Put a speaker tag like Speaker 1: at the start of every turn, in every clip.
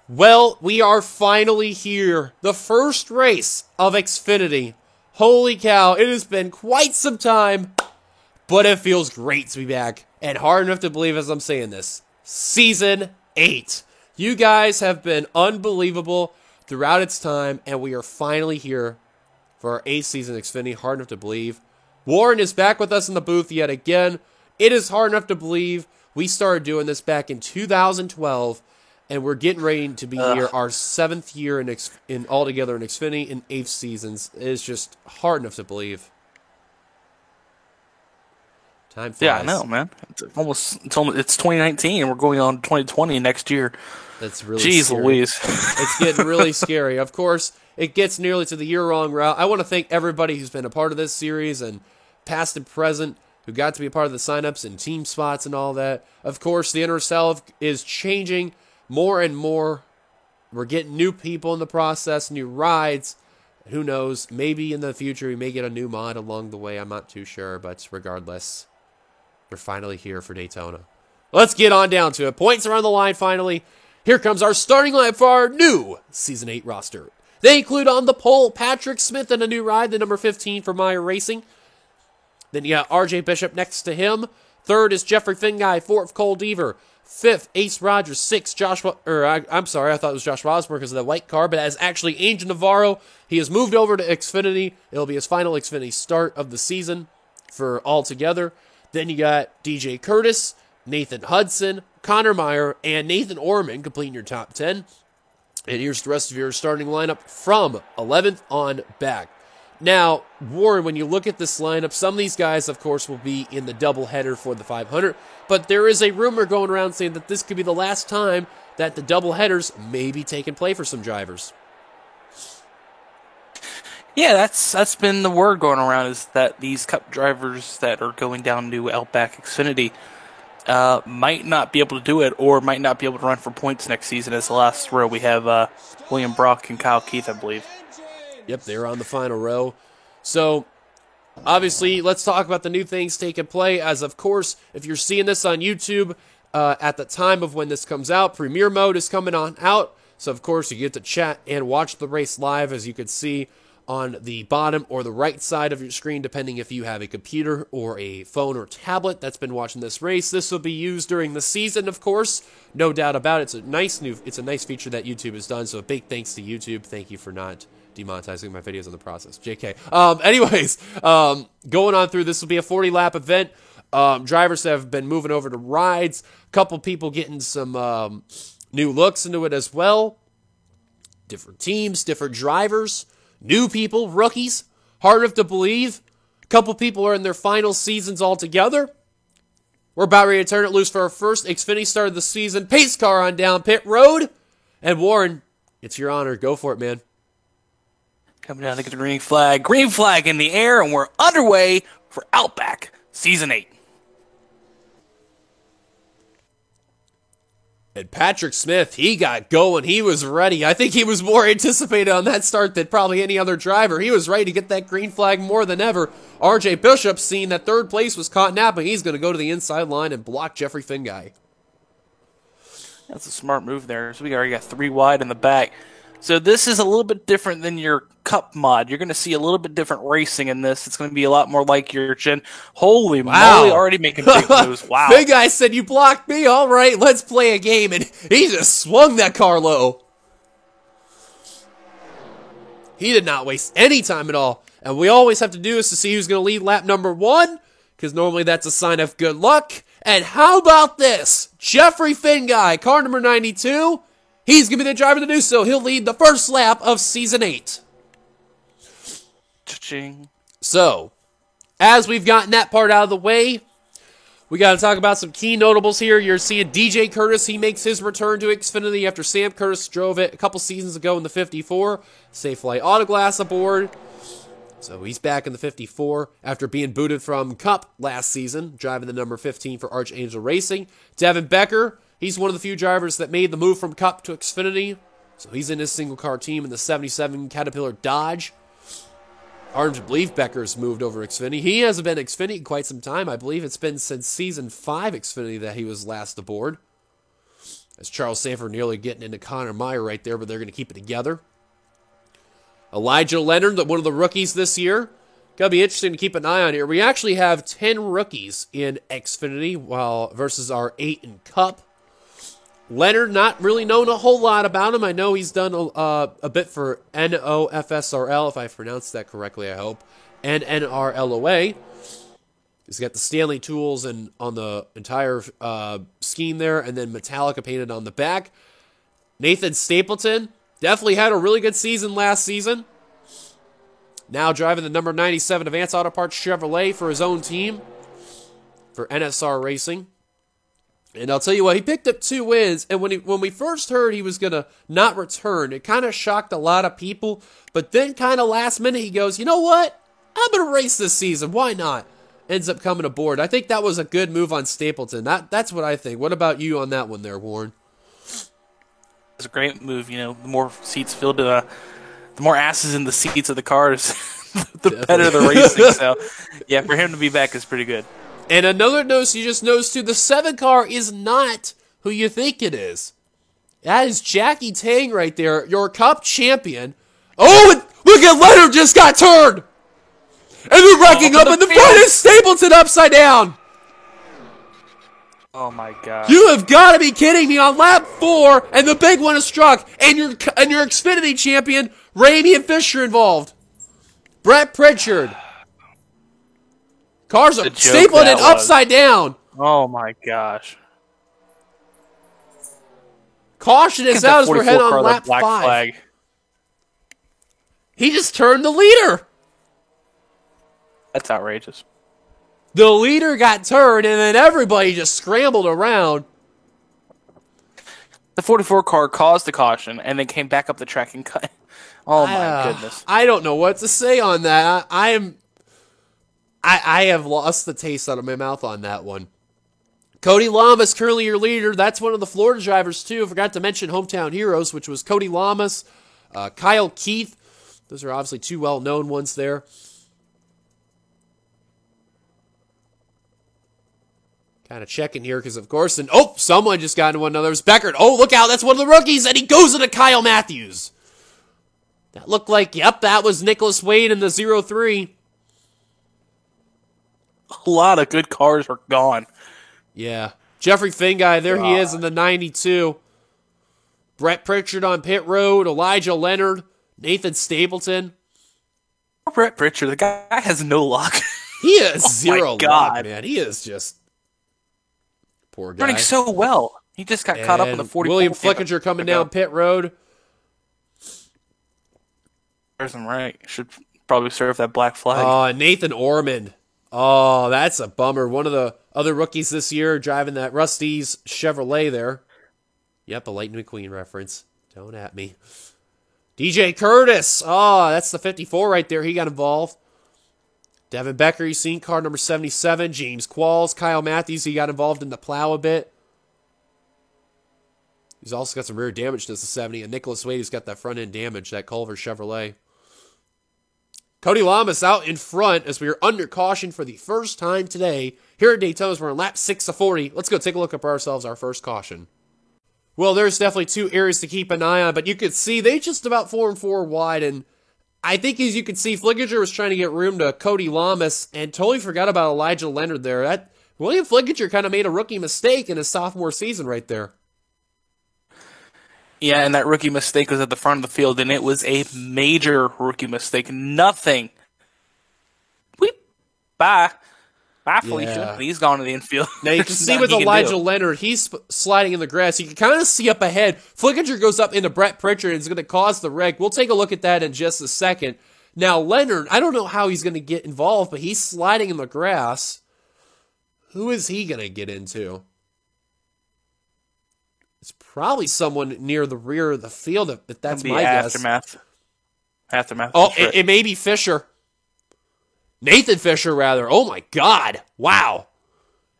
Speaker 1: Well, we are finally here. The first race of Xfinity. Holy cow, it has been quite some time, but it feels great to be back. And hard enough to believe as I'm saying this. Season 8. You guys have been unbelievable throughout its time, and we are finally here for our 8th season of Xfinity. Hard enough to believe. Warren is back with us in the booth yet again. It is hard enough to believe we started doing this back in 2012. And we're getting ready to be here, our 7th year in altogether in Xfinity in 8 seasons. It is just hard enough to believe. Time flies.
Speaker 2: Yeah, I know, man. It's 2019, and we're going on 2020 next year.
Speaker 1: That's really
Speaker 2: Jeez
Speaker 1: scary.
Speaker 2: Louise.
Speaker 1: It's getting really scary. Of course, it gets nearly to the year-long route. I want to thank everybody who's been a part of this series and past and present, who got to be a part of the signups and team spots and all that. Of course, the inner self is changing more and more. We're getting new people in the process, new rides. Who knows? Maybe in the future we may get a new mod along the way. I'm not too sure, but regardless, we're finally here for Daytona. Let's get on down to it. Points are on the line finally. Here comes our starting line for our new Season 8 roster. They include on the pole Patrick Smith and a new ride, the number 15 for Meyer Racing. Then you got RJ Bishop next to him. Third is Jeffrey Finguy. Fourth, Cole Deaver. Fifth, Ace Rogers. Sixth, I'm sorry, I thought it was Josh Rosberg because of the white car, but as actually Angel Navarro. He has moved over to Xfinity. It'll be his final Xfinity start of the season for all together. Then you got DJ Curtis, Nathan Hudson, Connor Meyer, and Nathan Orman completing your top 10. And here's the rest of your starting lineup from 11th on back. Now, Warren, when you look at this lineup, some of these guys, of course, will be in the doubleheader for the 500, but there is a rumor going around saying that this could be the last time that the doubleheaders may be taking play for some drivers.
Speaker 2: Yeah, that's been the word going around, is that these Cup drivers that are going down to Outback Xfinity might not be able to do it, or might not be able to run for points next season. As the last row, we have William Brock and Kyle Keith, I believe.
Speaker 1: Yep, they're on the final row. So, obviously, let's talk about the new things taking play. As, of course, if you're seeing this on YouTube, at the time of when this comes out, Premiere Mode is coming on out. So, of course, you get to chat and watch the race live, as you can see on the bottom or the right side of your screen, depending if you have a computer or a phone or tablet that's been watching this race. This will be used during the season, of course. No doubt about it. It's a nice feature that YouTube has done. So, a big thanks to YouTube. Thank you for not demonetizing my videos in the process. JK. Going on through, this will be a 40-lap event. Drivers have been moving over to rides. A couple people getting some new looks into it as well. Different teams, different drivers, new people, rookies. Hard enough to believe. A couple people are in their final seasons altogether. We're about ready to turn it loose for our first Xfinity start of the season. Pace car on down pit road. And Warren, it's your honor. Go for it, man.
Speaker 2: Coming down to get the green flag. Green flag in the air, and we're underway for Outback Season 8.
Speaker 1: And Patrick Smith, he got going. He was ready. I think he was more anticipated on that start than probably any other driver. He was ready to get that green flag more than ever. RJ Bishop, seeing that third place was caught napping, he's going to go to the inside line and block Jeffrey Finguy.
Speaker 2: That's a smart move there. So we already got 3 wide in the back. So this is a little bit different than your Cup mod. You're going to see a little bit different racing in this. It's going to be a lot more like your Gen. Holy moly, already making big moves. Wow.
Speaker 1: Big guy said, you blocked me. All right, let's play a game. And he just swung that car low. He did not waste any time at all. And we always have to do is to see who's going to lead lap number 1, because normally that's a sign of good luck. And how about this? Jeffrey Finguy, car number 92. He's going to be the driver to do so. He'll lead the first lap of Season 8.
Speaker 2: Cha-ching.
Speaker 1: So, as we've gotten that part out of the way, we got to talk about some key notables here. You're seeing DJ Curtis. He makes his return to Xfinity after Sam Curtis drove it a couple seasons ago in the 54. Safelite Autoglass aboard. So he's back in the 54 after being booted from Cup last season, driving the number 15 for Archangel Racing. Devin Becker, he's one of the few drivers that made the move from Cup to Xfinity. So he's in his single car team in the 77 Caterpillar Dodge. Hard to believe Becker's moved over Xfinity. He hasn't been Xfinity in quite some time. I believe it's been since Season 5 Xfinity that he was last aboard. As Charles Sanford nearly getting into Connor Meyer right there, but they're going to keep it together. Elijah Leonard, one of the rookies this year. Going to be interesting to keep an eye on here. We actually have 10 rookies in Xfinity versus our 8 in Cup. Leonard, not really known a whole lot about him. I know he's done a bit for NOFSRL, if I pronounced that correctly, I hope, and NRLOA. He's got the Stanley tools on the entire scheme there, and then Metallica painted on the back. Nathan Stapleton definitely had a really good season last season. Now driving the number 97 Advance Auto Parts Chevrolet for his own team, for NSR Racing. And I'll tell you what, he picked up 2 wins, and when we first heard he was going to not return, it kind of shocked a lot of people. But then kind of last minute he goes, you know what? I'm going to race this season. Why not? Ends up coming aboard. I think that was a good move on Stapleton. That's what I think. What about you on that one there, Warren?
Speaker 2: It's a great move. You know, the more seats filled, the more asses in the seats of the cars, the better the racing. So, yeah, for him to be back is pretty good.
Speaker 1: And another note you just noticed too, the 7 car is not who you think it is. That is Jackie Tang right there, your Cup champion. Oh, look at Leonard just got turned! And they're wrecking up in the front is Stapleton upside down!
Speaker 2: Oh my god.
Speaker 1: You have got to be kidding me on lap 4, and the big one is struck, and your Xfinity champion, Ramian Fisher involved. Brett Pritchard. Cars are stapled and upside down.
Speaker 2: Oh my gosh.
Speaker 1: Caution is out as we're heading on lap 5. Flag. He just turned the leader.
Speaker 2: That's outrageous.
Speaker 1: The leader got turned, and then everybody just scrambled around.
Speaker 2: The 44 car caused the caution, and then came back up the track and cut. Oh my goodness!
Speaker 1: I don't know what to say on that. I have lost the taste out of my mouth on that one. Cody Lamas, currently your leader. That's one of the Florida drivers too. I forgot to mention Hometown Heroes, which was Cody Lamas, Kyle Keith. Those are obviously 2 well-known ones there. Kind of checking here because, of course, and someone just got into one another. It was Beckert. Oh, look out, that's one of the rookies, and he goes into Kyle Matthews. That looked like, yep, that was Nicholas Wade in the 0-3.
Speaker 2: A lot of good cars are gone.
Speaker 1: Yeah. Jeffrey Finguy, there he is in the 92. Brett Pritchard on pit road, Elijah Leonard, Nathan Stapleton.
Speaker 2: Brett Pritchard, the guy has no luck.
Speaker 1: He is zero luck, man. He is just... Poor guy.
Speaker 2: Running so well. He just got caught up in the 40.
Speaker 1: William Flickinger coming down pit road.
Speaker 2: There's him right. Should probably serve that black flag.
Speaker 1: Oh, Nathan Ormond. Oh, that's a bummer. One of the other rookies this year driving that Rusty's Chevrolet there. Yep, a Lightning McQueen reference. Don't at me. DJ Curtis. Oh, that's the 54 right there. He got involved. Devin Becker, you've seen car number 77. James Qualls, Kyle Matthews, he got involved in the plow a bit. He's also got some rear damage to the 70. And Nicholas Wade, who's got that front end damage, that Culver Chevrolet. Cody Lamas out in front as we are under caution for the first time today. Here at Daytona, we're on lap 6 of 40. Let's go take a look at ourselves, our first caution. Well, there's definitely 2 areas to keep an eye on, but you could see they just about 4 and 4 wide, and I think as you can see, Flickinger was trying to get room to Cody Lamas and totally forgot about Elijah Leonard there. William Flickinger kind of made a rookie mistake in his sophomore season right there.
Speaker 2: Yeah, and that rookie mistake was at the front of the field, and it was a major rookie mistake. Nothing. Bye. Bye, Felicia. Yeah. He's gone to the infield.
Speaker 1: Now you can see with Elijah Leonard, he's sliding in the grass. You can kind of see up ahead. Flickinger goes up into Brett Pritchard and is going to cause the wreck. We'll take a look at that in just a second. Now, Leonard, I don't know how he's going to get involved, but he's sliding in the grass. Who is he going to get into? It's probably someone near the rear of the field, if that's my guess.
Speaker 2: Aftermath.
Speaker 1: Oh, it may be Fisher. Nathan Fisher, rather. Oh, my God. Wow.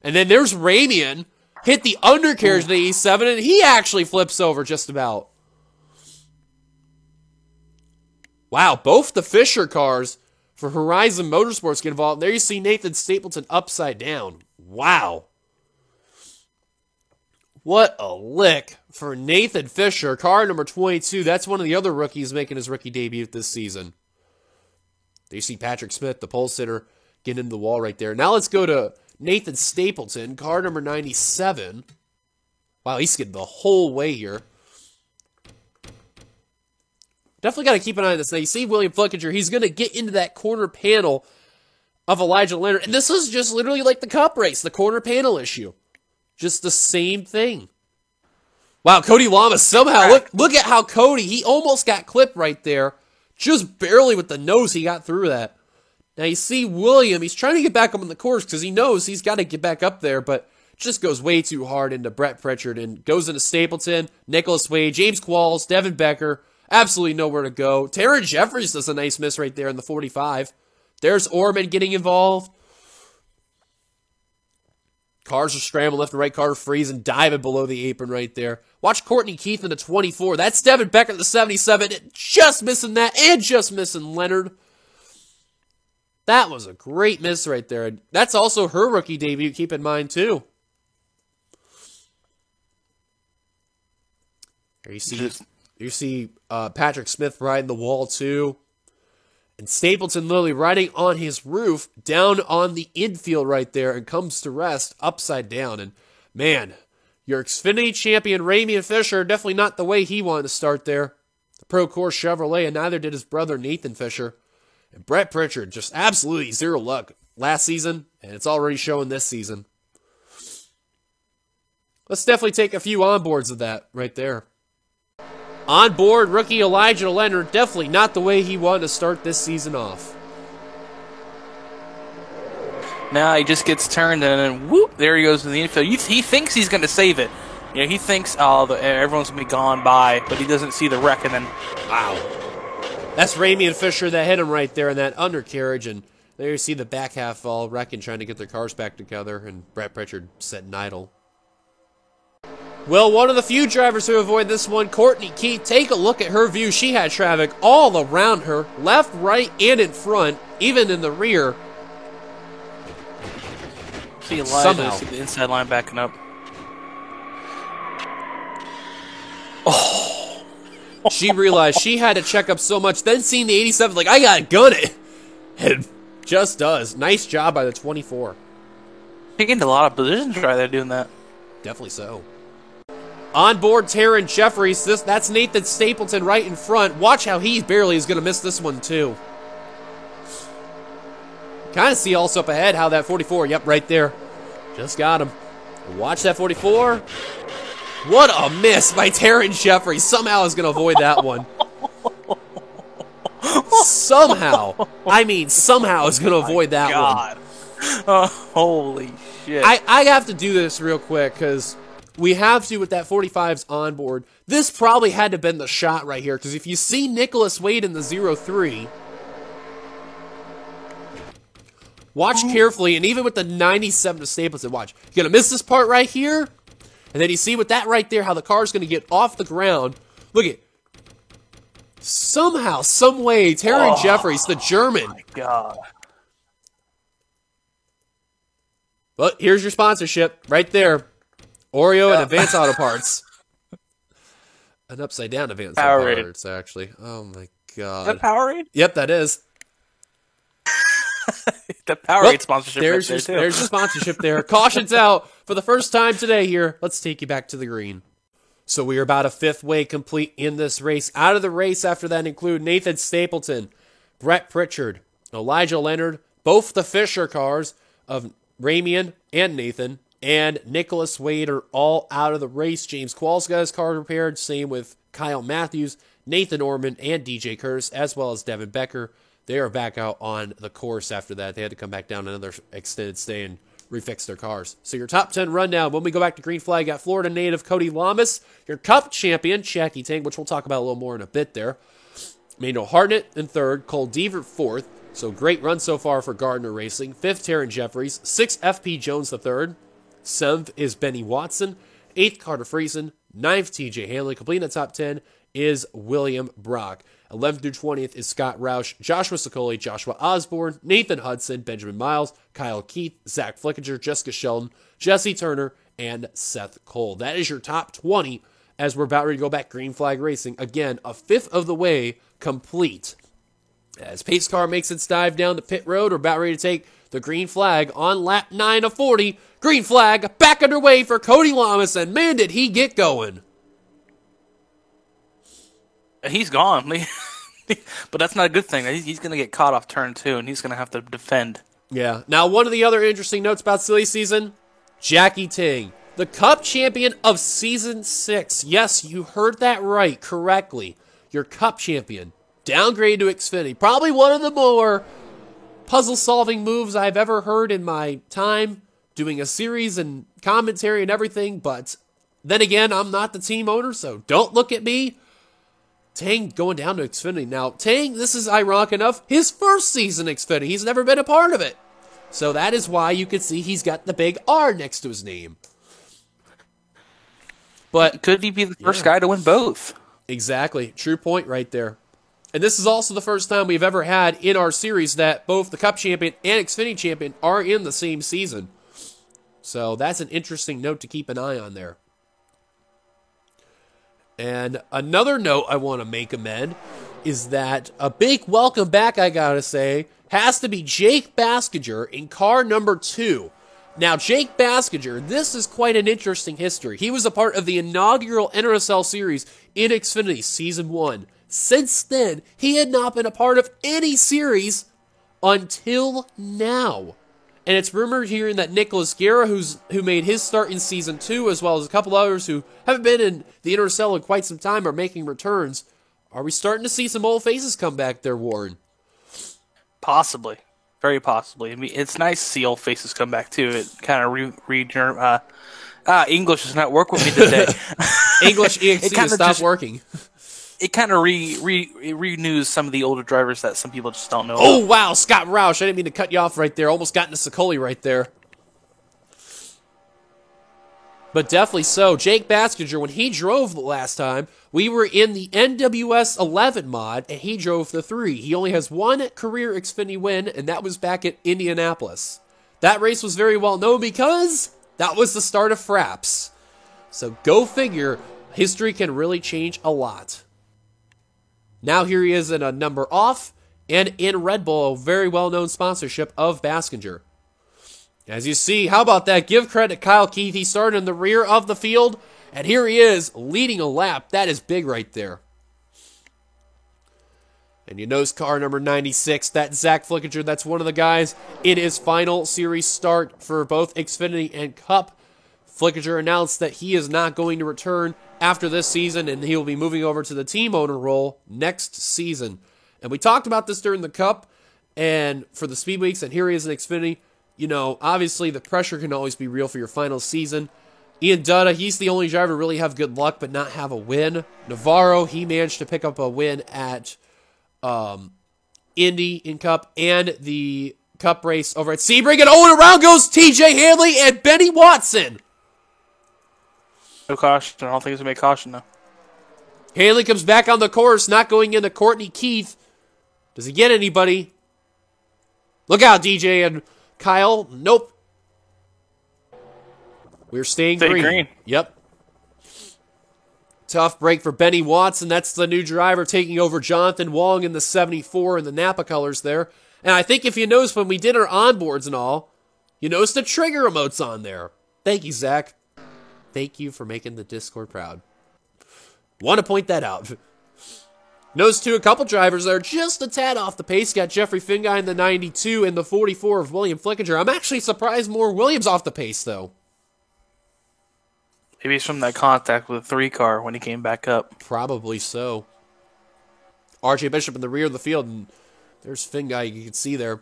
Speaker 1: And then there's Ramian. Hit the undercarriage of the E7, and he actually flips over just about. Wow, both the Fisher cars for Horizon Motorsports get involved. There you see Nathan Stapleton upside down. Wow. What a lick for Nathan Fisher, car number 22. That's one of the other rookies making his rookie debut this season. There you see Patrick Smith, the pole sitter, getting into the wall right there. Now let's go to Nathan Stapleton, car number 97. Wow, he's getting the whole way here. Definitely got to keep an eye on this. Now you see William Flickinger, he's going to get into that corner panel of Elijah Leonard. And this is just literally like the Cup race, the corner panel issue. Just the same thing. Wow, Cody Lamas somehow, look at how Cody, he almost got clipped right there. Just barely with the nose he got through that. Now you see William, he's trying to get back up on the course because he knows he's got to get back up there, but just goes way too hard into Brett Pritchard and goes into Stapleton, Nicholas Wade, James Qualls, Devin Becker. Absolutely nowhere to go. Taryn Jeffries does a nice miss right there in the 45. There's Orman getting involved. Cars are scrambling left and right. Carter freezing, diving below the apron right there. Watch Courtney Keith in the 24. That's Devin Becker in the 77. Just missing that and just missing Leonard. That was a great miss right there. That's also her rookie debut, keep in mind, too. Here you see Patrick Smith riding the wall, too. And Stapleton literally riding on his roof down on the infield right there and comes to rest upside down. And, man, your Xfinity champion, Ramian Fisher, definitely not the way he wanted to start there. The Pro Course Chevrolet, and neither did his brother, Nathan Fisher. And Brett Pritchard, just absolutely zero luck last season, and it's already showing this season. Let's definitely take a few onboards of that right there. On board, rookie Elijah Leonard, definitely not the way he wanted to start this season off.
Speaker 2: Now he just gets turned and then whoop, there he goes to the infield. He thinks he's going to save it. You know, he thinks, everyone's going to be gone by, but he doesn't see the wreck and then,
Speaker 1: wow. That's Ramian Fisher that hit him right there in that undercarriage, and there you see the back half all wrecking, trying to get their cars back together, and Brett Pritchard sitting idle. Well, one of the few drivers who avoid this one, Courtney Keith. Take a look at her view. She had traffic all around her, left, right, and in front, even in the rear.
Speaker 2: See Elijah, see the inside line backing up.
Speaker 1: Oh. She realized she had to check up so much, then seeing the 87, like, I gotta gun it. And just does. Nice job by the 24.
Speaker 2: She gained a lot of positions right there doing that.
Speaker 1: Definitely so. On board, Taryn Jeffries. That's Nathan Stapleton right in front. Watch how he barely is going to miss this one, too. Kind of see also up ahead how that 44, yep, right there. Just got him. Watch that 44. What a miss by Taryn Jeffries. Somehow is going to avoid that one. Somehow. I mean, somehow is going to avoid that one.
Speaker 2: Holy shit.
Speaker 1: I have to do this real quick because we have to with that 45's on board. This probably had to have been the shot right here, because if you see Nicholas Wade in the 03, watch carefully, and even with the 97 to Stapleton, watch. You're going to miss this part right here, and then you see with that right there how the car's going to get off the ground. Look at somehow, some way, Taryn Jeffries, the German.
Speaker 2: Oh my God.
Speaker 1: Well, here's your sponsorship right there. Oreo and Advanced Auto Parts. An upside down Advanced Auto Parts, actually. Oh my God.
Speaker 2: Is that Powerade?
Speaker 1: Yep, that is.
Speaker 2: The Powerade sponsorship.
Speaker 1: There's your sponsorship there. Caution's out for the first time today here. Let's take you back to the green. So we are about a fifth way complete in this race. Out of the race after that include Nathan Stapleton, Brett Pritchard, Elijah Leonard, both the Fisher cars of Ramian and Nathan, and Nicholas Wade are all out of the race. James Qualls got his car repaired. Same with Kyle Matthews, Nathan Orman, and DJ Curtis, as well as Devin Becker. They are back out on the course after that. They had to come back down another extended stay and refix their cars. So your top 10 rundown. When we go back to green flag, got Florida native Cody Lamas, your Cup champion, Jackie Tang, which we'll talk about a little more in a bit there. Manuel Hartnett in third, Cole Deaver fourth. So great run so far for Gardner Racing. Fifth, Taryn Jeffries. Sixth, FP Jones the third. Seventh is Benny Watson. Eighth, Carter Friesen. Ninth, TJ Hanley. Completing the top 10 is William Brock. 11th through 20th is Scott Roush, Joshua Sokoli, Joshua Osborne, Nathan Hudson, Benjamin Miles, Kyle Keith, Zach Flickinger, Jessica Sheldon, Jesse Turner, and Seth Cole. That is your top 20 as we're about ready to go back green flag racing. Again, a fifth of the way complete. As pace car makes its dive down the pit road, we're about ready to take the green flag on lap 9 of 40. Green flag back underway for Cody Lamas, and man, did he get going.
Speaker 2: He's gone. But that's not a good thing. He's going to get caught off turn 2, and he's going to have to defend.
Speaker 1: Yeah. Now, one of the other interesting notes about silly season, Jackie Ting, the Cup champion of Season 6. Yes, you heard that right, correctly. Your Cup champion. Downgraded to Xfinity. Probably one of the more puzzle-solving moves I've ever heard in my time doing a series and commentary and everything, but then again, I'm not the team owner, so don't look at me. Tang going down to Xfinity. Now, Tang, this is ironic enough, his first season Xfinity. He's never been a part of it. So that is why you can see he's got the big R next to his name. But
Speaker 2: could he be the first guy to win both?
Speaker 1: Exactly. True point right there. And this is also the first time we've ever had in our series that both the Cup champion and Xfinity champion are in the same season. So that's an interesting note to keep an eye on there. And another note I want to make amend is that a big welcome back, I gotta say, has to be Jake Baskinger in car number 2. Now, Jake Baskinger, this is quite an interesting history. He was a part of the inaugural NRSL series in Xfinity Season 1. Since then, he had not been a part of any series until now. And it's rumored hearing that Nicholas Guerra, who made his start in Season 2, as well as a couple others who haven't been in the NRSL in quite some time, are making returns. Are we starting to see some old faces come back there, Warren?
Speaker 2: Possibly. Very possibly. I mean, it's nice to see old faces come back, too. It kind of English does not work with me today.
Speaker 1: English EXC has stopped working.
Speaker 2: It kind of renews some of the older drivers that some people just don't know.
Speaker 1: Oh, wow, Scott Roush. I didn't mean to cut you off right there. Almost got into Sokoli right there. But definitely so. Jake Baskinger, when he drove the last time, we were in the NWS 11 mod, and he drove the 3. He only has one career Xfinity win, and that was back at Indianapolis. That race was very well known because that was the start of Fraps. So go figure, history can really change a lot. Now here he is in a number off, and in Red Bull, a very well-known sponsorship of Baskinger. As you see, how about that? Give credit to Kyle Keith. He started in the rear of the field, and here he is leading a lap. That is big right there. And you notice car number 96, that's Zach Flickinger. That's one of the guys in his final series start for both Xfinity and Cup. Flickinger announced that he is not going to return after this season, and he will be moving over to the team owner role next season. And we talked about this during the Cup and for the Speed Weeks, and here he is in Xfinity. You know, obviously the pressure can always be real for your final season. Ian Dutta, he's the only driver to really have good luck but not have a win. Navarro, he managed to pick up a win at Indy in Cup and the Cup race over at Sebring. And and around goes TJ Hanley and Benny Watson.
Speaker 2: No caution. I don't think it's going to be a caution, though.
Speaker 1: Hanley comes back on the course, not going into Courtney Keith. Does he get anybody? Look out, DJ and Kyle. Nope. We're staying green. Yep. Tough break for Benny Watson. That's the new driver taking over Jonathan Wong in the 74 in the Napa colors there. And I think if you notice when we did our onboards and all, you notice the trigger emotes on there. Thank you, Zach. Thank you for making the Discord proud. Want to point that out. Notice, too, a couple drivers that are just a tad off the pace. Got Jeffrey Finguy in the 92 and the 44 of William Flickinger. I'm actually surprised more Williams off the pace, though.
Speaker 2: Maybe it's from that contact with the 3-car when he came back up.
Speaker 1: Probably so. RJ Bishop in the rear of the field, and there's Finguy you can see there.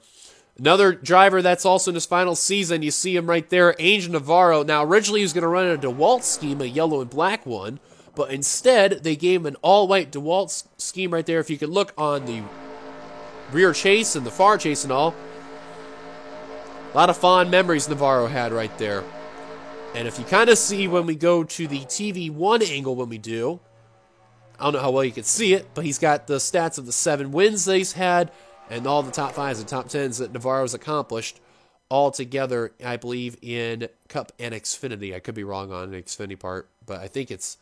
Speaker 1: Another driver that's also in his final season, you see him right there, Angel Navarro. Now, originally he was going to run a DeWalt scheme, a yellow and black one, but instead they gave him an all-white DeWalt scheme right there. If you could look on the rear chase and the far chase and all, a lot of fond memories Navarro had right there. And if you kind of see when we go to the TV1 angle when we do, I don't know how well you can see it, but he's got the stats of the 7 wins that he's had and all the top 5s and top 10s that Navarro's accomplished all together, I believe, in Cup and Xfinity. I could be wrong on the Xfinity part, but I think it's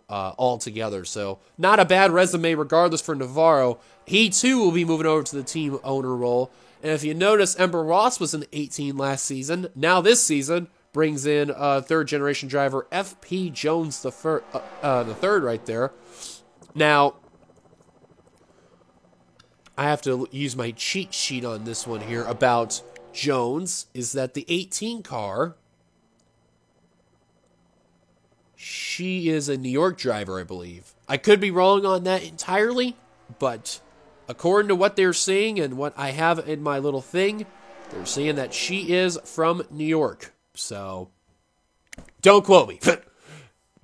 Speaker 1: all together. So not a bad resume regardless for Navarro. He, too, will be moving over to the team owner role. And if you notice, Ember Ross was in 18 last season. Now this season brings in third-generation driver F.P. Jones the third right there. Now, I have to use my cheat sheet on this one here about Jones, is that the 18 car, she is a New York driver, I believe. I could be wrong on that entirely, but according to what they're saying and what I have in my little thing, they're saying that she is from New York. So, don't quote me. But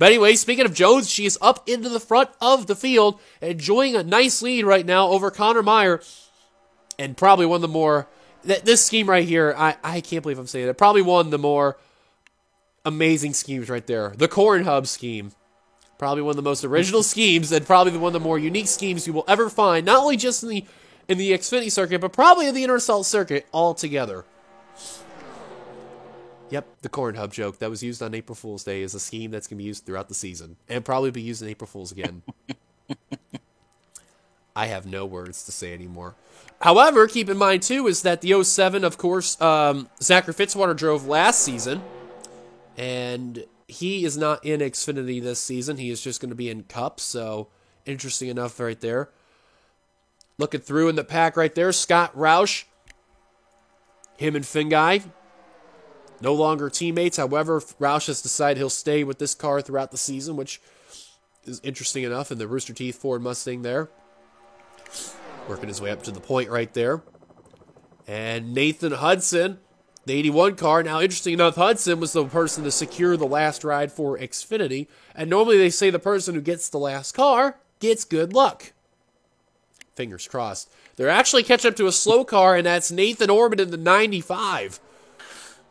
Speaker 1: anyway, speaking of Jones, she is up into the front of the field, enjoying a nice lead right now over Connor Meyer. And probably one of the more... This scheme right here, I can't believe I'm saying that. Probably one of the more amazing schemes right there. The Corn Hub scheme. Probably one of the most original schemes and probably one of the more unique schemes you will ever find. Not only just in the Xfinity circuit, but probably in the Intercell circuit altogether. Yep, the Corn Hub joke that was used on April Fool's Day is a scheme that's going to be used throughout the season. And probably be used in April Fool's again. I have no words to say anymore. However, keep in mind, too, is that the 07, of course, Zachary Fitzwater drove last season. And he is not in Xfinity this season. He is just going to be in Cup. So, interesting enough right there. Looking through in the pack right there, Scott Roush. Him and Finguy. No longer teammates. However, Roush has decided he'll stay with this car throughout the season, which is interesting enough in the Rooster Teeth Ford Mustang there. Working his way up to the point right there. And Nathan Hudson, the 81 car. Now, interesting enough, Hudson was the person to secure the last ride for Xfinity. And normally they say the person who gets the last car gets good luck. Fingers crossed. They're actually catching up to a slow car, and that's Nathan Orban in the 95.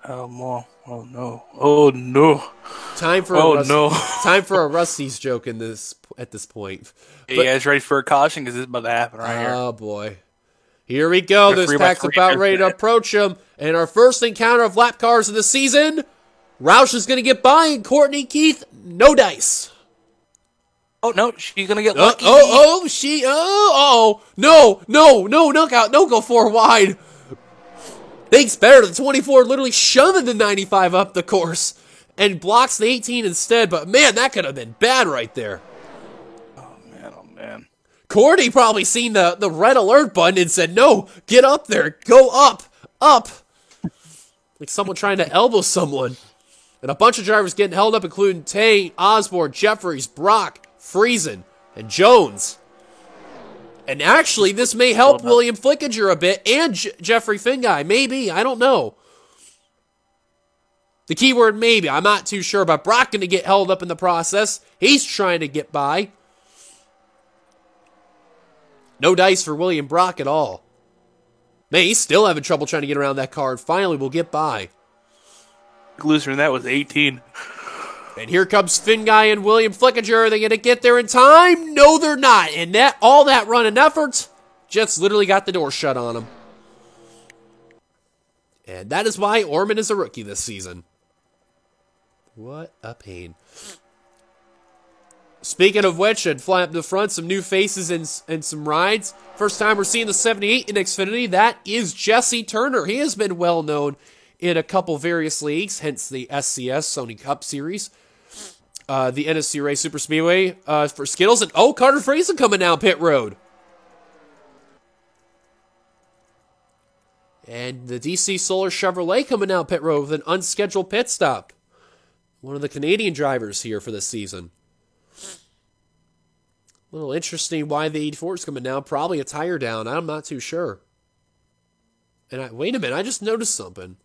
Speaker 2: Oh, more. Oh, no. Oh, no.
Speaker 1: Time for a Rusty's joke at this point.
Speaker 2: Are you guys ready for a caution? Because this is about to happen right here.
Speaker 1: Oh, boy. Here we go. This pack's about ready to approach him. And our first encounter of lap cars of the season. Roush is going to get by, and Courtney Keith, no dice.
Speaker 2: Oh, no. She's going to get lucky.
Speaker 1: No, knockout. No, go 4 wide. Thanks better. The 24 literally shoving the 95 up the course and blocks the 18 instead. But, man, that could have been bad right there.
Speaker 2: Oh, man.
Speaker 1: Cordy probably seen the red alert button and said, no, get up there. Go up. Like someone trying to elbow someone. And a bunch of drivers getting held up, including Tay, Osborne, Jeffries, Brock, Friesen, and Jones. And actually, this may help William Flickinger a bit and Jeffrey Finguy. Maybe. I don't know. The keyword maybe. I'm not too sure. But Brock going to get held up in the process. He's trying to get by. No dice for William Brock at all. Man, he's still having trouble trying to get around that car. And finally, will get by.
Speaker 2: Loser than that was 18.
Speaker 1: And here comes Finguy and William Flickinger. Are they going to get there in time? No, they're not. And all that running effort just literally got the door shut on them. And that is why Orman is a rookie this season. What a pain. Speaking of which, and fly up the front, some new faces and some rides. First time we're seeing the 78 in Xfinity. That is Jesse Turner. He has been well known in a couple various leagues, hence the SCS Sony Cup Series. The NSC Ray Super Speedway for Skittles. And Carter Friesen coming down pit road. And the DC Solar Chevrolet coming down pit road with an unscheduled pit stop. One of the Canadian drivers here for this season. A little interesting why the 84 is coming down. Probably a tire down. I'm not too sure. And wait a minute, I just noticed something.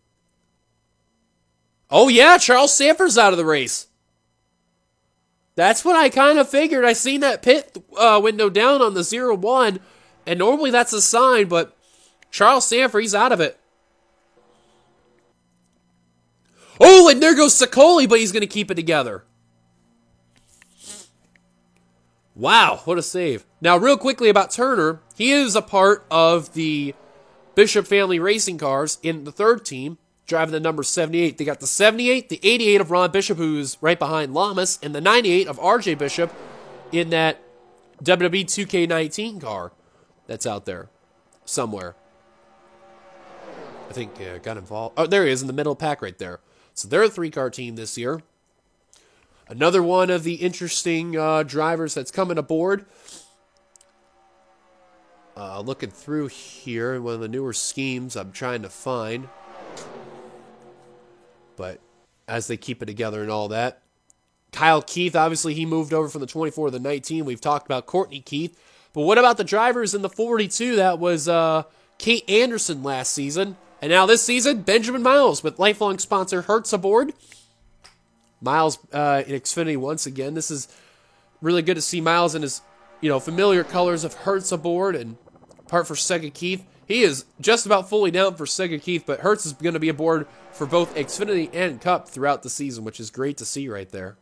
Speaker 1: Oh yeah, Charles Sanford's out of the race. That's what I kind of figured. I seen that pit window down on the 0-1, and normally that's a sign, but Charles Sanford, he's out of it. Oh, and there goes Sicoli, but he's going to keep it together. Wow, what a save. Now, real quickly about Turner, he is a part of the Bishop family racing cars in the third team, driving the number 78. They got the 78, the 88 of Ron Bishop, who's right behind Lamas, and the 98 of RJ Bishop in that WWE 2K19 car that's out there somewhere. I think got involved. Oh, there he is in the middle pack right there. So they're a 3-car team this year. Another one of the interesting drivers that's coming aboard. Looking through here, one of the newer schemes I'm trying to find. But as they keep it together and all that. Kyle Keith, obviously he moved over from the 24 to the 19. We've talked about Courtney Keith. But what about the drivers in the 42? That was Kate Anderson last season. And now this season, Benjamin Miles with lifelong sponsor Hertz aboard. Miles in Xfinity once again. This is really good to see Miles in his familiar colors of Hertz aboard and part for Sega Keith. He is just about fully down for Sega Keith, but Hertz is going to be aboard for both Xfinity and Cup throughout the season, which is great to see right there.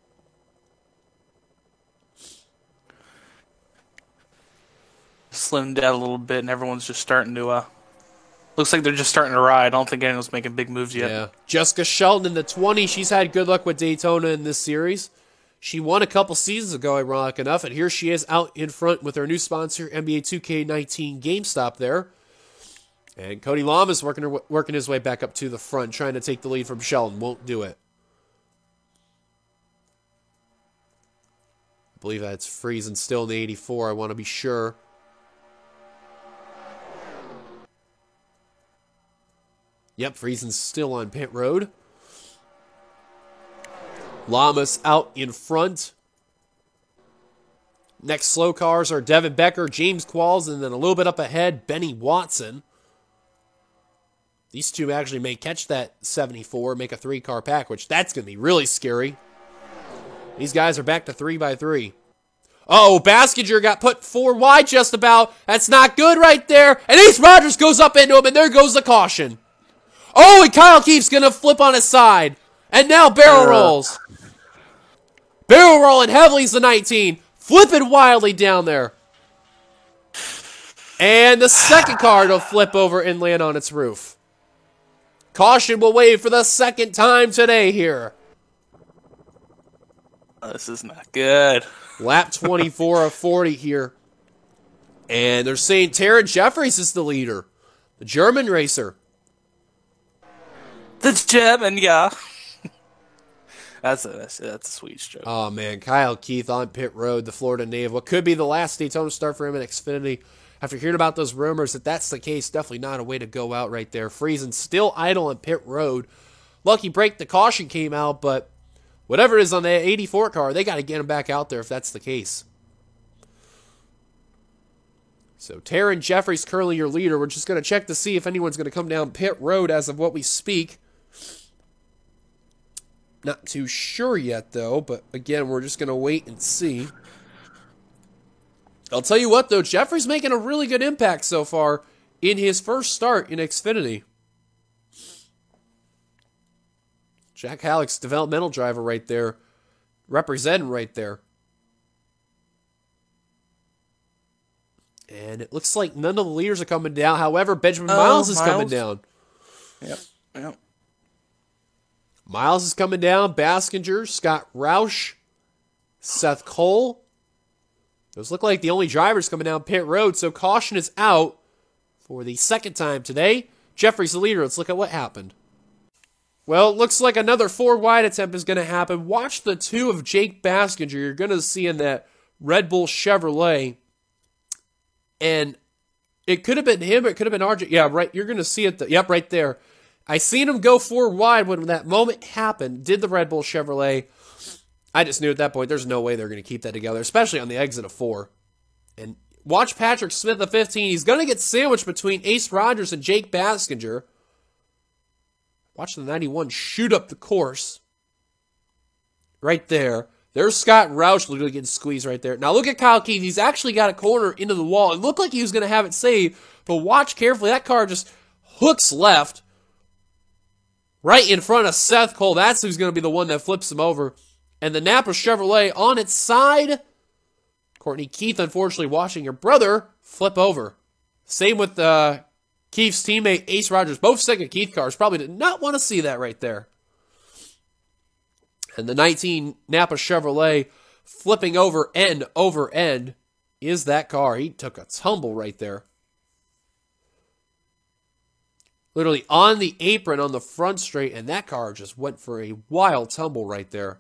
Speaker 2: Slimmed out a little bit, and everyone's just starting to... looks like they're just starting to ride. I don't think anyone's making big moves yet.
Speaker 1: Yeah. Jessica Shelton in the 20. She's had good luck with Daytona in this series. She won a couple seasons ago, ironic enough, and here she is out in front with her new sponsor, NBA 2K19 GameStop there. And Cody Lamas working his way back up to the front, trying to take the lead from Shelton. Won't do it. I believe that's Friesen still in the 84. I want to be sure. Yep, Friesen's still on pit road. Lamas out in front. Next slow cars are Devin Becker, James Qualls, and then a little bit up ahead, Benny Watson. These two actually may catch that 74, make a 3-car pack, which that's going to be really scary. These guys are back to 3x3. Uh-oh, Baskinger got put 4 wide just about. That's not good right there. And Ace Rogers goes up into him, and there goes the caution. Oh, and Kyle Keith's going to flip on his side. And now barrel rolls. Barrel rolling heavily is the 19. Flipping wildly down there. And the second car will flip over and land on its roof. Caution will wave for the second time today here.
Speaker 2: This is not good.
Speaker 1: Lap 24 of 40 here. And they're saying Taryn Jeffries is the leader. The German racer.
Speaker 2: The German, yeah. That's a sweet stroke.
Speaker 1: Oh, man. Kyle Keith on pit road, the Florida native. What could be the last Daytona start for him in Xfinity. After hearing about those rumors that that's the case, definitely not a way to go out right there. Friesen still idle on pit road. Lucky break, the caution came out, but whatever it is on the 84 car, they got to get him back out there if that's the case. So Taryn Jeffries currently your leader. We're just going to check to see if anyone's going to come down pit road as of what we speak. Not too sure yet, though, but again, we're just going to wait and see. I'll tell you what, though, Jeffrey's making a really good impact so far in his first start in Xfinity. Jack Halleck's developmental driver right there, representing right there. And it looks like none of the leaders are coming down. However, Benjamin Miles is coming down.
Speaker 2: Yep.
Speaker 1: Miles is coming down. Baskinger, Scott Roush, Seth Cole. Those look like the only drivers coming down pit road, so caution is out for the second time today. Jeffrey's the leader. Let's look at what happened. Well, it looks like another 4 wide attempt is going to happen. Watch the 2 of Jake Baskinger. You're going to see in that Red Bull Chevrolet. And it could have been him, it could have been RJ. Yeah, right. You're going to see it. Yep, right there. I seen him go 4 wide when that moment happened. Did the Red Bull Chevrolet. I just knew at that point there's no way they're going to keep that together, especially on the exit of 4. And watch Patrick Smith, the 15. He's going to get sandwiched between Ace Rogers and Jake Baskinger. Watch the 91 shoot up the course. Right there. There's Scott Roush literally getting squeezed right there. Now look at Kyle Keith. He's actually got a corner into the wall. It looked like he was going to have it saved, but watch carefully. That car just hooks left. Right in front of Seth Cole. That's who's going to be the one that flips him over. And the Napa Chevrolet on its side Courtney Keith, unfortunately, watching her brother flip over. Same with Keith's teammate, Ace Rogers. Both second Keith cars. Probably did not want to see that right there. And the 19 Napa Chevrolet flipping over end is that car. He took a tumble right there. Literally on the apron on the front straight, and that car just went for a wild tumble right there.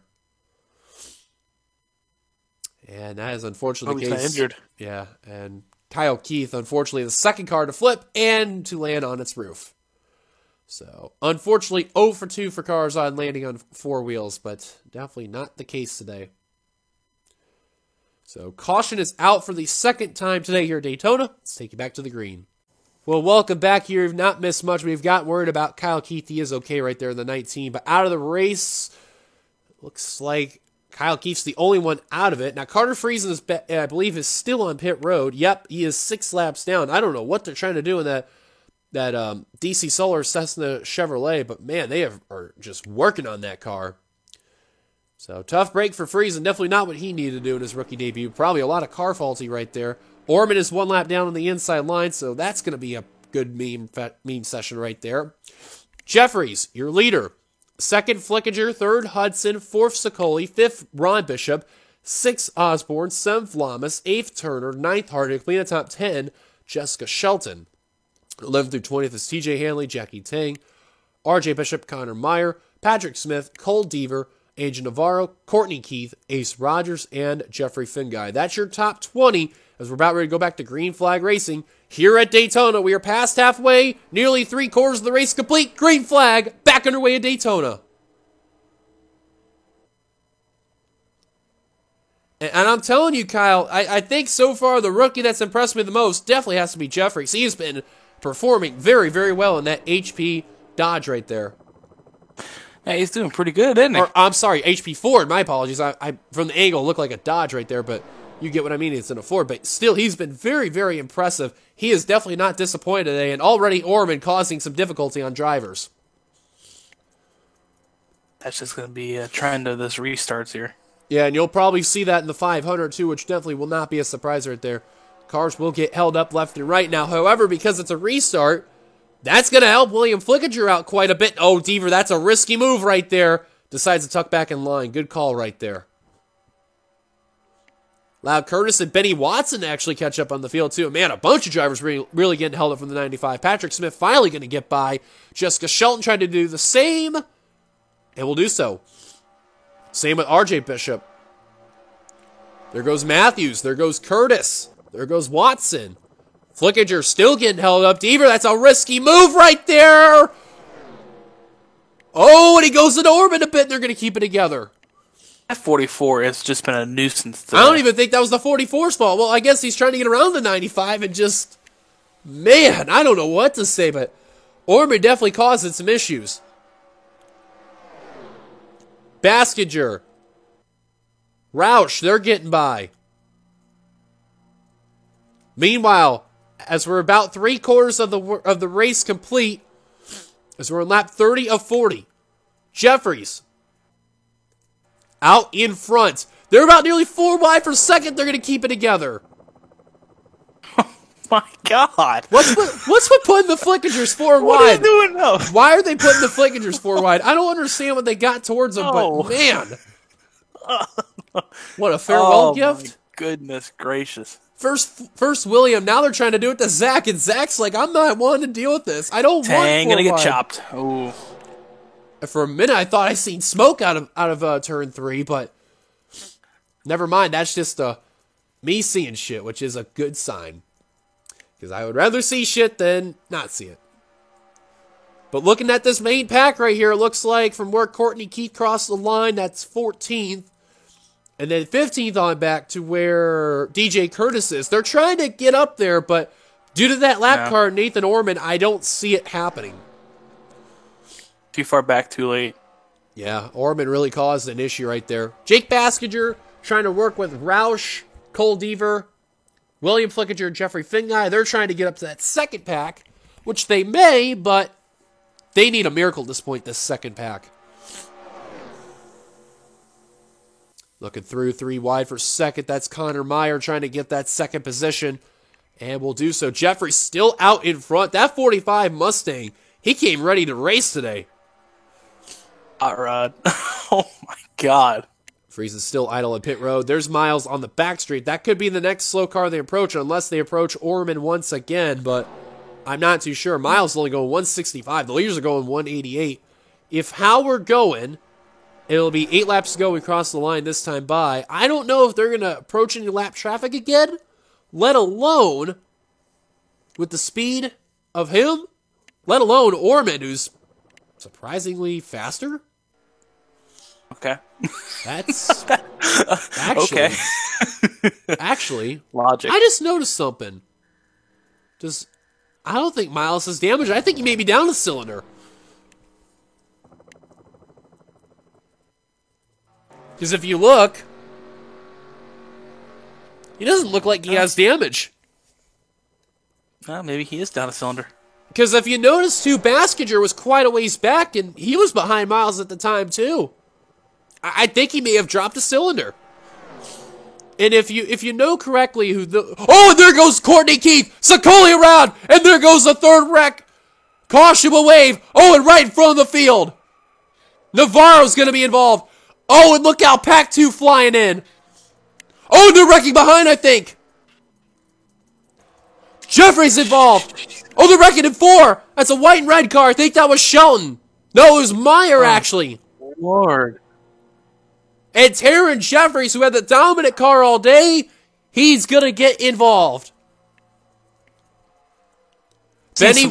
Speaker 1: And that is unfortunately the case.
Speaker 2: Injured.
Speaker 1: Yeah, and Kyle Keith, unfortunately, the second car to flip and to land on its roof. So, unfortunately, 0 for 2 for cars on landing on four wheels, but definitely not the case today. So, caution is out for the second time today here at Daytona. Let's take you back to the green. Well, welcome back here. You've not missed much. We've got word about Kyle Keith. He is okay right there in the 19, but out of the race, looks like Kyle Keith's the only one out of it. Now, Carter Friesen, I believe, is still on pit road. Yep, he is 6 laps down. I don't know what they're trying to do in that DC Solar Cessna Chevrolet, but man, they are just working on that car. So, tough break for Friesen. Definitely not what he needed to do in his rookie debut. Probably a lot of car faulty right there. Orman is 1 lap down on the inside line, so that's going to be a good meme session right there. Jeffries, your leader. 2nd, Flickinger. 3rd, Hudson. 4th, Sicoli. 5th, Ron Bishop. 6th, Osborne. 7th, Lamas. 8th, Turner. 9th, Hardick. Clean the top 10, Jessica Shelton. 11th through 20th is TJ Hanley, Jackie Tang, RJ Bishop, Connor Meyer, Patrick Smith, Cole Deaver, Angel Navarro, Courtney Keith, Ace Rogers, and Jeffrey Finguy. That's your top 20 as we're about ready to go back to green flag racing. Here at Daytona, we are past halfway, nearly 3/4 of the race complete. Green flag, back underway at Daytona. And I'm telling you, Kyle, I think so far the rookie that's impressed me the most definitely has to be Jeffries. He's been performing very, very well in that HP Dodge right there.
Speaker 2: Yeah, he's doing pretty good, isn't he?
Speaker 1: Or, I'm sorry, HP Ford. My apologies. I from the angle, it looked like a Dodge right there, but you get what I mean. It's in a Ford. But still, he's been very, very impressive. He is definitely not disappointed today, and already Orman causing some difficulty on drivers.
Speaker 2: That's just going to be a trend of this restarts here.
Speaker 1: Yeah, and you'll probably see that in the 500 too, which definitely will not be a surprise right there. Cars will get held up left and right now. However, because it's a restart, that's going to help William Flickinger out quite a bit. Oh, Deaver, that's a risky move right there. Decides to tuck back in line. Good call right there. Loud Curtis and Benny Watson actually catch up on the field too. Man, a bunch of drivers really getting held up from the 95. Patrick Smith finally going to get by. Jessica Shelton trying to do the same, and will do so. Same with RJ Bishop. There goes Matthews. There goes Curtis. There goes Watson. Flickinger still getting held up. Deaver, that's a risky move right there. Oh, and he goes into Orman a bit, and they're going to keep it together.
Speaker 2: That 44 has just been a nuisance today.
Speaker 1: I don't even think that was the 44's fault. Well, I guess he's trying to get around the 95 and just... Man, I don't know what to say, but Orman definitely causing some issues. Baskinger. Roush, they're getting by. Meanwhile, as we're about 3/4 of the race complete, as we're on lap 30 of 40, Jeffries out in front. They're about nearly 4 wide for second. They're going to keep it together.
Speaker 2: My God.
Speaker 1: What's with putting the Flickingers 4 wide?
Speaker 2: What are you doing now?
Speaker 1: Why are they putting the Flickingers 4 wide? I don't understand what they got towards them, but man. What a farewell gift.
Speaker 2: My goodness gracious.
Speaker 1: First William, now they're trying to do it to Zach, and Zach's like, I'm not wanting to deal with this. I don't
Speaker 2: Tang
Speaker 1: want 4
Speaker 2: gonna get
Speaker 1: wide.
Speaker 2: chopped. Ooh.
Speaker 1: For a minute, I thought I seen smoke out of turn 3, but never mind. That's just me seeing shit, which is a good sign. Because I would rather see shit than not see it. But looking at this main pack right here, it looks like from where Courtney Keith crossed the line, that's 14th. And then 15th on back to where DJ Curtis is. They're trying to get up there, but due to that lap car, Nathan Orman, I don't see it happening.
Speaker 2: Too far back, too late.
Speaker 1: Yeah, Orman really caused an issue right there. Jake Baskinger trying to work with Roush, Cole Deaver, William Flickinger, and Jeffrey Finguy. They're trying to get up to that second pack, which they may, but they need a miracle at this point, this second pack. Looking through 3 wide for second. That's Connor Meyer trying to get that second position. And will do so. Jeffrey still out in front. That 45 Mustang, he came ready to race today.
Speaker 2: Hot rod. Oh my God.
Speaker 1: Freeze is still idle at pit road. There's Miles on the back street. That could be the next slow car they approach, unless they approach Orman once again, but I'm not too sure. Miles is only going 165. The leaders are going 188. If how we're going, it'll be 8 laps to go. We cross the line this time by. I don't know if they're going to approach any lap traffic again, let alone with the speed of him, let alone Orman, who's surprisingly faster.
Speaker 2: Okay.
Speaker 1: That's actually,
Speaker 2: okay.
Speaker 1: actually,
Speaker 2: Logic.
Speaker 1: I just noticed something. I don't think Miles is damaged. I think he may be down a cylinder. Because if you look, he doesn't look like he has damage.
Speaker 2: Maybe he is down a cylinder.
Speaker 1: Because if you notice too, Baskinger was quite a ways back, and he was behind Miles at the time too. I think he may have dropped a cylinder. And if you know correctly who the... Oh, and there goes Courtney Keith! Sicoli around! And there goes the third wreck! Caution will wave! Oh, and right in front of the field! Navarro's gonna be involved! Oh, and look out, Pack 2 flying in! Oh, and they're wrecking behind, I think! Jeffrey's involved! Oh, they're wrecking in 4! That's a white and red car, I think that was Shelton! No, it was Meyer, actually!
Speaker 2: Lord.
Speaker 1: And Taryn Jeffries, who had the dominant car all day, he's going to get involved. Benny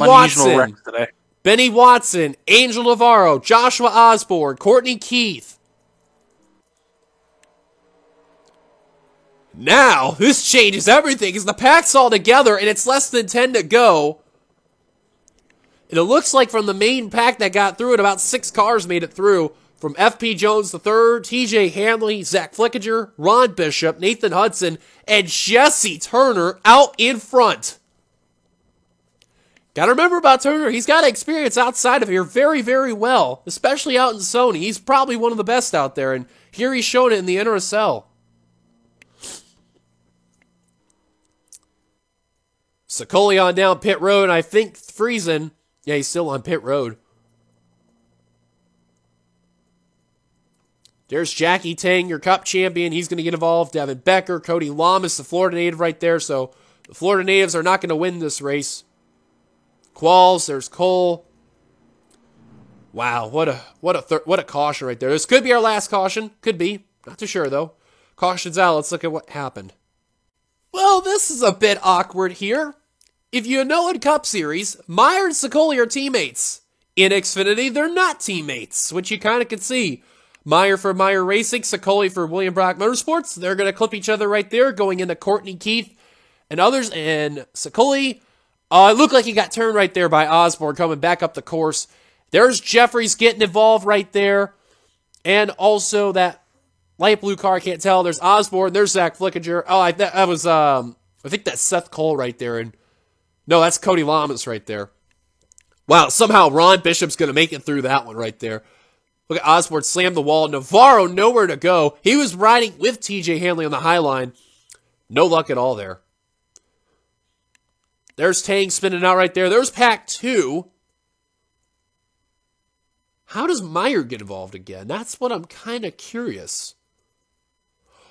Speaker 1: Watson, Angel Navarro, Joshua Osborne, Courtney Keith. Now, this changes everything because the pack's all together and it's less than 10 to go. And it looks like from the main pack that got through it, about 6 cars made it through. From F.P. Jones III, T.J. Hanley, Zach Flickinger, Ron Bishop, Nathan Hudson, and Jesse Turner out in front. Gotta remember about Turner, he's got experience outside of here very, very well, especially out in Sony. He's probably one of the best out there, and here he's shown it in the NRSL. Sicoli on down pit road, and I think Friesen, yeah, he's still on pit road. There's Jackie Tang, your Cup champion. He's going to get involved. Devin Becker, Cody Lamas, the Florida native right there. So the Florida natives are not going to win this race. Qualls, there's Cole. Wow, what a caution right there. This could be our last caution. Could be. Not too sure, though. Caution's out. Let's look at what happened. Well, this is a bit awkward here. If you know in Cup Series, Meyer and Sicoli are teammates. In Xfinity, they're not teammates, which you kind of can see. Meyer for Meyer Racing, Sicoli for William Brock Motorsports. They're going to clip each other right there, going into Courtney Keith and others. And Sicoli, it looked like he got turned right there by Osborne coming back up the course. There's Jeffries getting involved right there. And also that light blue car, I can't tell. There's Osborne. There's Zach Flickinger. Oh, I think that's Seth Cole right there. And no, that's Cody Lamas right there. Wow, somehow Ron Bishop's going to make it through that one right there. Look at Osborne slam the wall. Navarro nowhere to go. He was riding with TJ Hanley on the high line. No luck at all there. There's Tang spinning out right there. There's Pack 2. How does Meyer get involved again? That's what I'm kind of curious.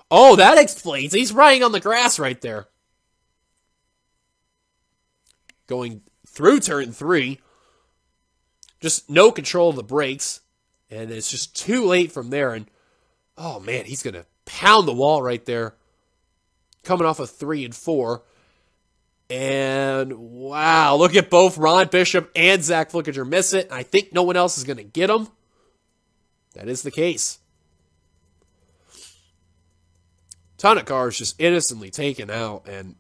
Speaker 1: Oh, that explains. He's riding on the grass right there. Going through turn 3. Just no control of the brakes. And it's just too late from there. And, oh, man, he's going to pound the wall right there. Coming off of 3 and 4. And, wow, look at both Ron Bishop and Zach Flickinger miss it. I think no one else is going to get them. That is the case. Ton of cars just innocently taken out. And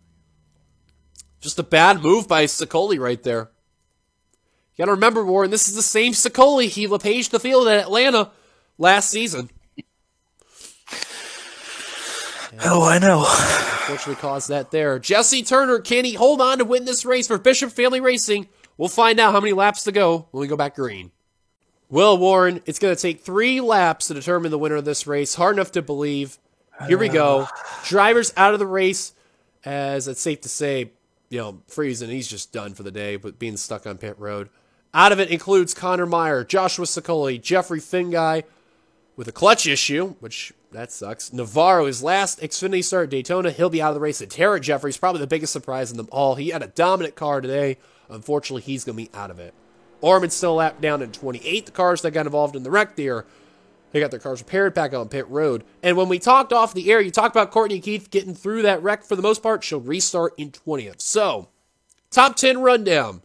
Speaker 1: just a bad move by Sicoli right there. You gotta remember, Warren, this is the same Sicoli he LePage the field at Atlanta last season.
Speaker 2: Oh, I know.
Speaker 1: Unfortunately caused that there. Jesse Turner, can he hold on to win this race for Bishop Family Racing? We'll find out how many laps to go when we go back green. Well, Warren, it's going to take 3 laps to determine the winner of this race. Hard enough to believe. Here we go. Drivers out of the race, as it's safe to say, Friesen, he's just done for the day, but being stuck on pit road. Out of it includes Connor Meyer, Joshua Sicoli, Jeffrey Fingai with a clutch issue, which that sucks. Navarro, his last Xfinity start at Daytona, he'll be out of the race. And Tarek Jeffries, probably the biggest surprise in them all. He had a dominant car today. Unfortunately, he's going to be out of it. Orman's still lapped down in 28. The cars that got involved in the wreck there, they got their cars repaired back on pit road. And when we talked off the air, you talked about Courtney Keith getting through that wreck for the most part. She'll restart in 20th. So, top 10 rundown.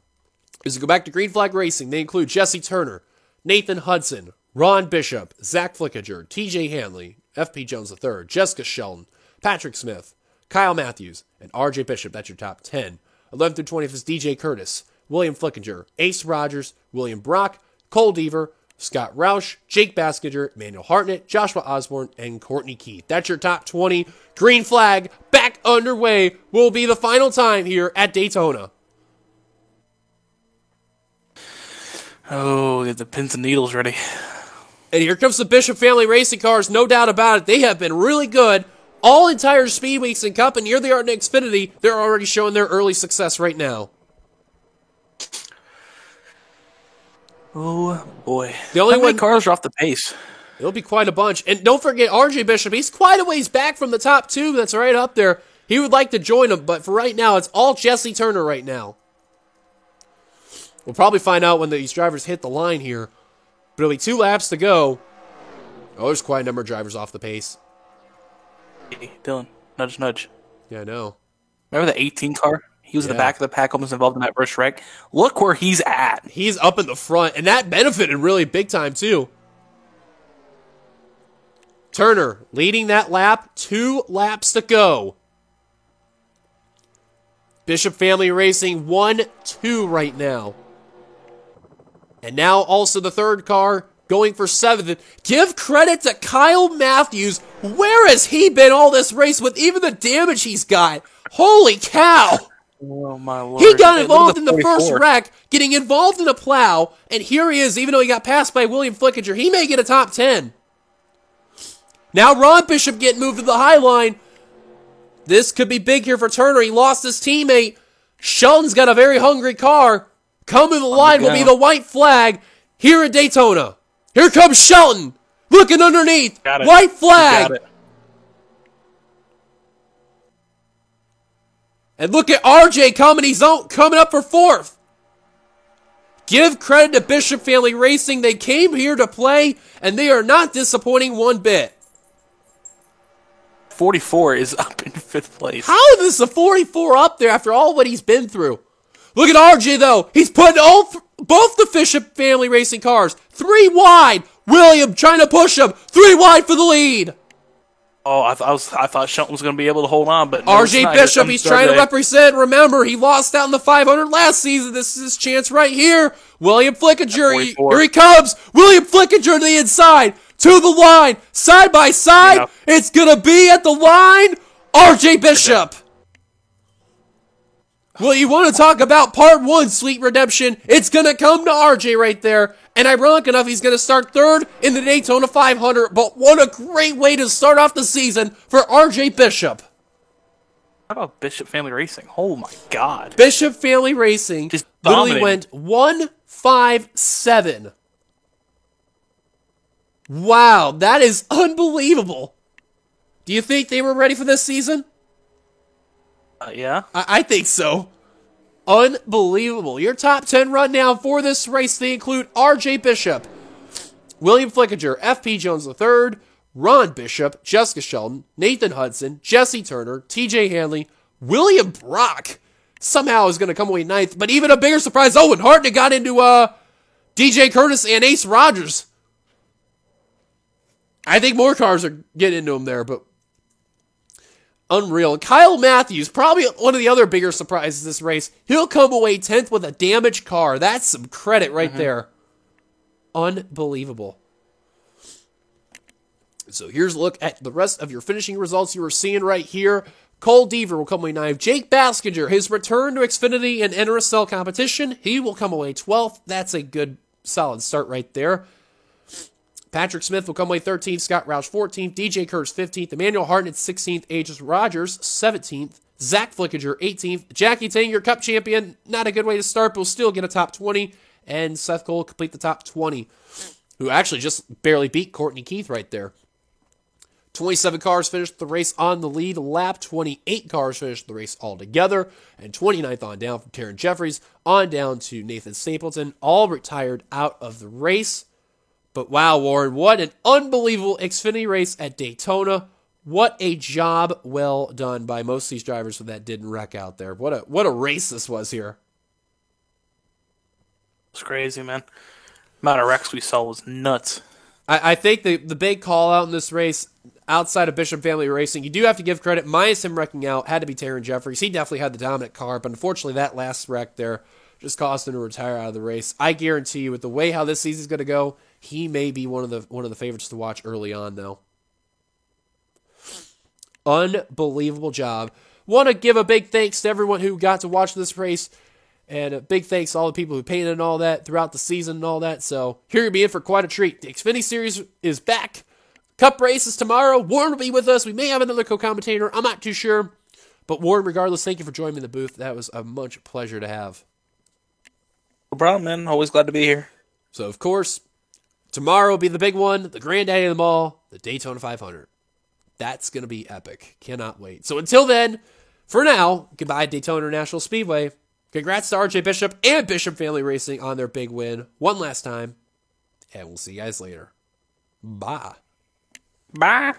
Speaker 1: As we go back to Green Flag Racing, they include Jesse Turner, Nathan Hudson, Ron Bishop, Zach Flickinger, TJ Hanley, FP Jones III, Jessica Shelton, Patrick Smith, Kyle Matthews, and RJ Bishop. That's your top 10. 11 through 20th is DJ Curtis, William Flickinger, Ace Rogers, William Brock, Cole Deaver, Scott Roush, Jake Baskinger, Manuel Hartnett, Joshua Osborne, and Courtney Keith. That's your top 20. Green Flag back underway will be the final time here at Daytona.
Speaker 2: Oh, get the pins and needles ready.
Speaker 1: And here comes the Bishop family racing cars, no doubt about it. They have been really good all entire speed weeks and Cup, and here they are in Xfinity. They're already showing their early success right now.
Speaker 2: Oh, boy.
Speaker 1: The only
Speaker 2: How many cars are off the pace?
Speaker 1: It'll be quite a bunch. And don't forget RJ Bishop. He's quite a ways back from the top two. That's right up there. He would like to join them, but for right now, it's all Jesse Turner right now. We'll probably find out when these drivers hit the line here. But it'll be 2 laps to go. Oh, there's quite a number of drivers off the pace.
Speaker 2: Hey, Dylan, nudge, nudge.
Speaker 1: Yeah, I know.
Speaker 2: Remember the 18 car? He was in the back of the pack, almost involved in that first wreck. Look where he's at.
Speaker 1: He's up in the front, and that benefited really big time, too. Turner leading that lap. 2 laps to go. Bishop Family Racing 1-2 right now. And now also the third car going for 7th. Give credit to Kyle Matthews. Where has he been all this race with even the damage he's got? Holy cow!
Speaker 2: Oh, my Lord.
Speaker 1: He got involved in the first wreck, getting involved in a plow, and here he is, even though he got passed by William Flickinger. He may get a top 10. Now Ron Bishop getting moved to the high line. This could be big here for Turner. He lost his teammate. Shelton's got a very hungry car. Coming to the line will be the white flag here at Daytona. Here comes Shelton. Looking underneath. White flag. And look at RJ coming. He's coming up for 4th. Give credit to Bishop Family Racing. They came here to play, and they are not disappointing one bit.
Speaker 2: 44 is up in 5th place.
Speaker 1: How is the 44 up there after all what he's been through? Look at RJ, though. He's putting both the Bishop Family Racing cars 3 wide. William trying to push him. 3 wide for the lead.
Speaker 2: Oh, I thought Shelton was going to be able to hold on, but
Speaker 1: RJ Bishop, he's trying to represent. Remember, he lost out in the 500 last season. This is his chance right here. William Flickinger, here he comes. William Flickinger to the inside, to the line, side by side. Yeah. It's going to be at the line. RJ Bishop. Well, you want to talk about part 1, Sweet Redemption. It's going to come to RJ right there. And ironic enough, he's going to start 3rd in the Daytona 500. But what a great way to start off the season for RJ Bishop.
Speaker 2: How about Bishop Family Racing? Oh, my God.
Speaker 1: Bishop Family Racing just literally went 1-5-7. Wow, that is unbelievable. Do you think they were ready for this season?
Speaker 2: Yeah.
Speaker 1: I think so. Unbelievable. Your top 10 rundown for this race, they include RJ Bishop, William Flickinger, FP Jones III, Ron Bishop, Jessica Shelton, Nathan Hudson, Jesse Turner, TJ Hanley, William Brock somehow is going to come away 9th, but even a bigger surprise, Owen Hartnett got into DJ Curtis and Ace Rogers. I think more cars are getting into him there, but unreal. Kyle Matthews, probably one of the other bigger surprises this race. He'll come away 10th with a damaged car. That's some credit right there. Unbelievable. So here's a look at the rest of your finishing results you were seeing right here. Cole Deaver will come away 9th. Jake Baskinger, his return to Xfinity and NRSL competition, he will come away 12th. That's a good, solid start right there. Patrick Smith will come away 13th, Scott Roush 14th, DJ Kurtz 15th, Emmanuel Hartnett 16th, Aegis Rogers 17th, Zach Flickinger 18th, Jackie Tang, your Cup champion, not a good way to start, but will still get a top 20, and Seth Cole complete the top 20, who actually just barely beat Courtney Keith right there. 27 cars finished the race on the lead lap, 28 cars finished the race altogether, and 29th on down from Taryn Jeffries, on down to Nathan Stapleton, all retired out of the race. But wow, Warren, what an unbelievable Xfinity race at Daytona. What a job well done by most of these drivers that didn't wreck out there. What a race this was here.
Speaker 2: It's crazy, man. The amount of wrecks we saw was nuts.
Speaker 1: I think the big call out in this race, outside of Bishop Family Racing, you do have to give credit, minus him wrecking out, had to be Taryn Jeffries. He definitely had the dominant car, but unfortunately that last wreck there just caused him to retire out of the race. I guarantee you, with the way how this season's going to go, he may be one of the favorites to watch early on, though. Unbelievable job. Want to give a big thanks to everyone who got to watch this race, and a big thanks to all the people who painted and all that throughout the season and all that. So here you're being for quite a treat. The Xfinity Series is back. Cup race is tomorrow. Warren will be with us. We may have another co-commentator. I'm not too sure. But Warren, regardless, thank you for joining me in the booth. That was a much pleasure to have.
Speaker 2: No problem, man. Always glad to be here.
Speaker 1: So, of course, tomorrow will be the big one, the granddaddy of them all, the Daytona 500. That's going to be epic. Cannot wait. So until then, for now, goodbye Daytona International Speedway. Congrats to RJ Bishop and Bishop Family Racing on their big win one last time. And we'll see you guys later. Bye.
Speaker 2: Bye.